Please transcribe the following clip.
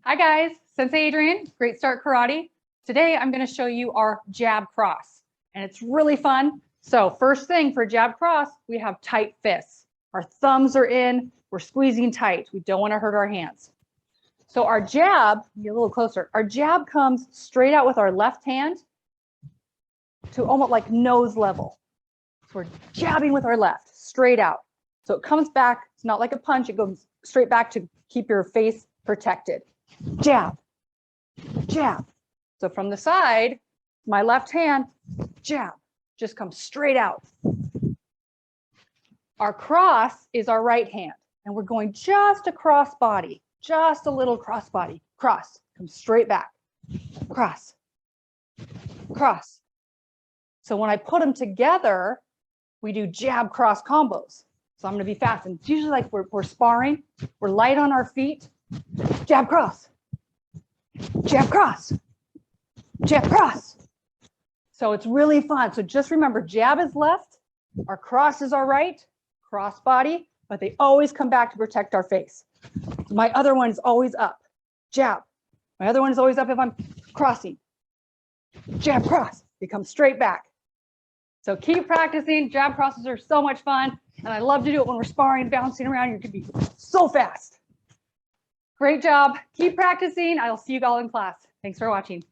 Hi guys, Sensei Adrian, Great Start Karate. Today I'm going to show you our jab cross and it's really fun. So first thing for jab cross, we have tight fists. Our thumbs are in, we're squeezing tight. We don't want to hurt our hands. So our jab, get a little closer, our jab comes straight out with our left hand to almost like nose level. So we're jabbing with our left, straight out. So it comes back, it's not like a punch, it goes straight back to keep your face protected. Jab, jab. So from the side, my left hand, jab, just comes straight out. Our cross is our right hand, and we're going just across body, just a little cross body. Cross, comes straight back. Cross, cross. So when I put them together, we do jab cross combos. So I'm going to be fast. And it's usually like we're sparring, we're light on our feet. Jab cross, jab cross, jab cross. So it's really fun. So just remember, jab is left, our cross is our right, cross body, but they always come back to protect our face. My other one is always up, jab. My other one is always up if I'm crossing. Jab cross, they come straight back. So keep practicing. Jab crosses are so much fun. And I love to do it when we're sparring, bouncing around. You can be so fast. Great job. Keep practicing. I'll see you all in class. Thanks for watching.